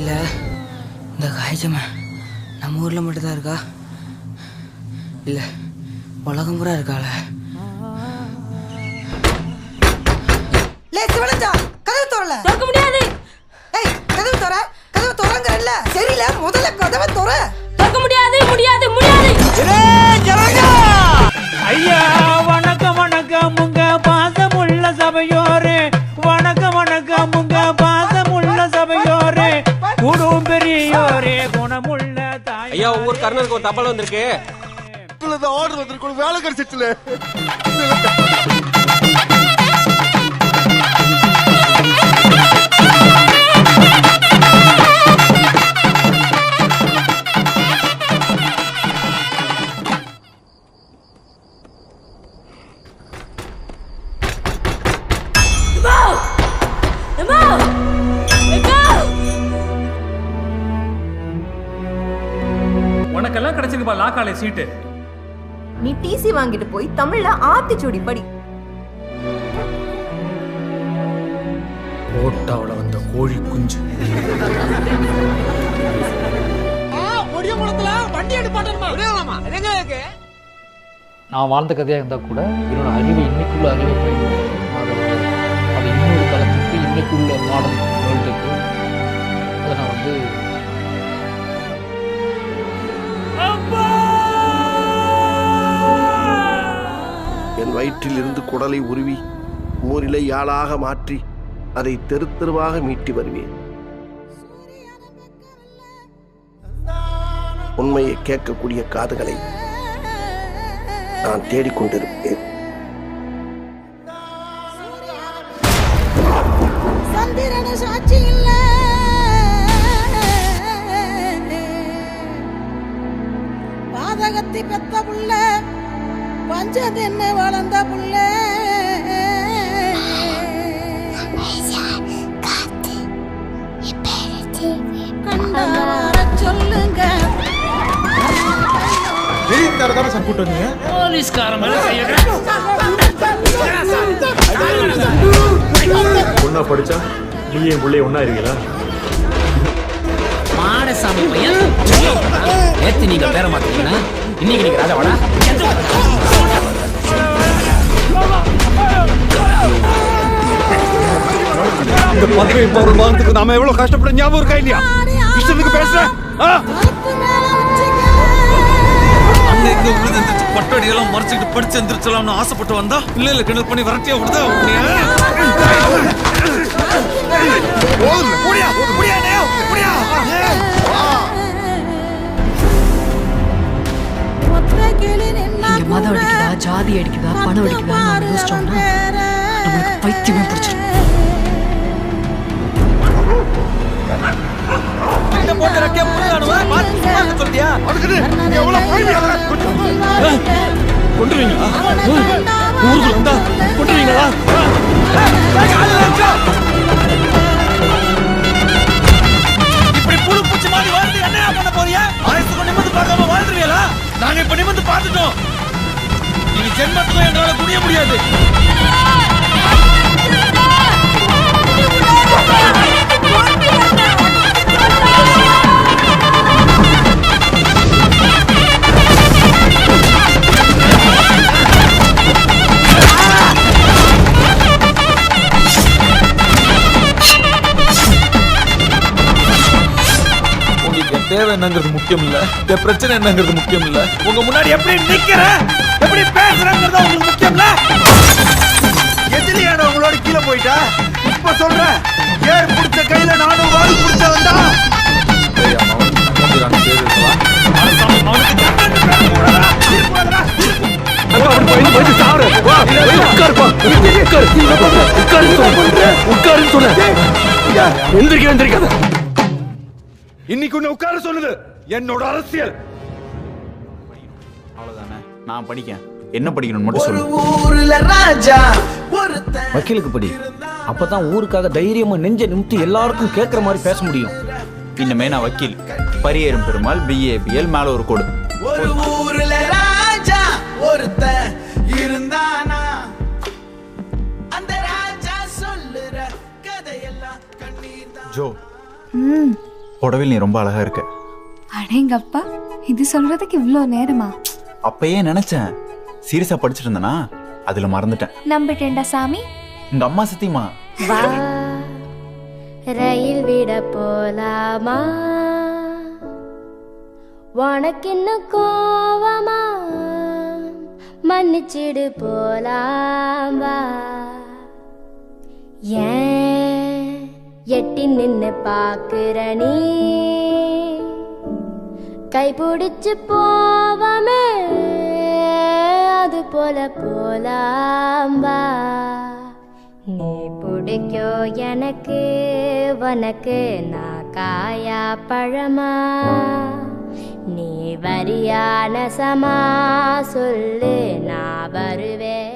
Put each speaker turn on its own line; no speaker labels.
இல்லை இந்த காய்ச்சமை நம்ம ஊரில் மட்டும்தான் இருக்கா? இல்லை உலகம் பூரா இருக்காள?
கதவு தோறல திறக்க முடியாது. ஏய் கதவு தோற, கதவு தோறங்கறல்ல. சரில முதல்ல கதவை தோற. திறக்க முடியாது முடியாது முடியாது.
ஐயா வணக்கம் வணக்கம் உங்க பாசமுள்ள சபையோரே, வணக்கம் வணக்கம் உங்க பாசமுள்ள சபையோரே, குடும் பெரியோரே குணமுள்ள தாய்.
ஐயா ஒவ்வொரு கர்னருக்கு ஒரு தபால் வந்திருக்கு.
ஆர்டர் வந்திருக்கு, வேலை கிடைச்சிட்டுல.
உனக்கெல்லாம் கிடைச்சிருப்பா லா காலேஜ் சீட்டு.
நீ டிசி வாங்கிட்டு போய் தமிழ்ல ஆத்திச்சூடி படி.
ஓட்டாவுல வந்த கோழி குஞ்சு.
நான் வாழ்ந்த கதையாக இருந்தால் கூட என்னோட அறிவை இன்னைக்குள்ள அறிவை பயன்படுத்தி அது இன்னொரு தளத்துக்கு இன்னைக்குள்ள மாடர்ன் வேர்ல்டுக்கு அதை நான் வந்து
என் வயிற்றில் இருந்து குடலை உருவி ஊரிலை யாழாக மாற்றி அதை தெரு தெருவாக மீட்டி வருவேன். உண்மையை கேட்கக்கூடிய காதுகளை நான் தேடிக்கொண்டிருப்பேன்.
சந்திரன சாட்சி இல்ல, பாதகத்தி பெத்த புள்ள, பஞ்சதென்ன வளர்ந்த புள்ள. சொல்லுங்க
ஒன்னா படிச்சா நீ என் பிள்ளைய ஒன்னா இருக்கீங்களா?
மாடசாமி பையன் நேத்து நீங்க பேர மாட்டீங்கன்னா இன்னைக்கு நீங்க ராஜாவாடா?
இந்த பதவி பொருள் வாங்கிறதுக்கு நாம எவ்வளவு கஷ்டப்பட ஞாபகம் இருக்கா இல்லையா? இஷ்டத்துக்கு பேசுறேன்.
அன்னைக்கு விழுந்து பட்டடியெல்லாம் மறைச்சிட்டு படிச்சு எந்திரிச்சலாம்னு ஆசைப்பட்டு வந்தா பிள்ளைல கிணறு பண்ணி வரட்டியா விடுதா?
மதம் அடிக்குதா, ஜாதி அடிக்குதா, பணம் அடிக்குதா யோசிச்சோம்னா நம்மளுக்கு பைத்தியமே பிடிச்சிடும்.
கொண்டுவீங்களா? ஊருக்குள்ள வந்தா கொண்டுவீங்களா?
இப்படி புழு பூச்சி மாதிரி வாழ்ந்து என்ன பண்ண போறியா? ஆயுசுக்கு நிமிர்ந்து பார்க்காம வாழ்ந்துருவீங்களா? நாங்க இப்ப நிமிர்ந்து பார்த்துட்டோம். நீங்க ஜென்மத்துக்கும் எங்களால புரிய முடியாது. தேவை என்னங்கிறது முக்கியம் இல்ல, பிரச்சனை என்னங்கிறது முக்கியம் இல்ல, உங்க முன்னாடி எப்படி நிக்கிற எப்படி பேசுறங்கிறது உங்களுக்கு முக்கியம் இல்ல.
எதிரியான உங்களோட கீழே போயிட்டா இப்ப சொல்றேன், ஏர் பிடிச்ச கையில நானும் வால் பிடிச்ச வந்தா
இன்னைக்கு உன்னை உட்கார சொன்னது என்னோட அரசியல்.
அவ்வளவுதானே, நான் படிக்க என்ன படிக்கணும்னு மட்டும் சொல்லு.
வக்கீலுக்கு படி, அப்பதான் ஊருக்காக தைரியமா நெஞ்ச நிமித்தி எல்லாருக்கும் கேட்கற மாதிரி பேச முடியும்.
இன்னமே நான் வக்கீல், பரியேறும் பெருமாள், BABL மேல ஒரு கோடு. ஜோ
புடவையில் நீ ரொம்ப அழகா இருக்க.
அடேங்கப்பா, இது சொல்றதுக்கு இவ்ளோ நேரமா?
அப்பயே நினைச்சேன், சீரியஸா படிச்சுட்டு இருந்தனா அதுல மறந்துட்டேன்.
நம்பிட்டேன்டா சாமி.
உங்க அம்மா சத்தியமா?
வா ரயில் விட போலாமா, உனக்கு இன்னும் கோவமா, மன்னிச்சிடு போலாம் வா. ஏன் எட்டி நின்னு பாக்குற நீ, கைபிடிச்சு போவமே அது போல போலாம் வா. நீ பிடிக்கோ எனக்கு, உனக்கு நான் காயா பழமா, நீ வரியான சமா சொல்லு நான் வருவேன்.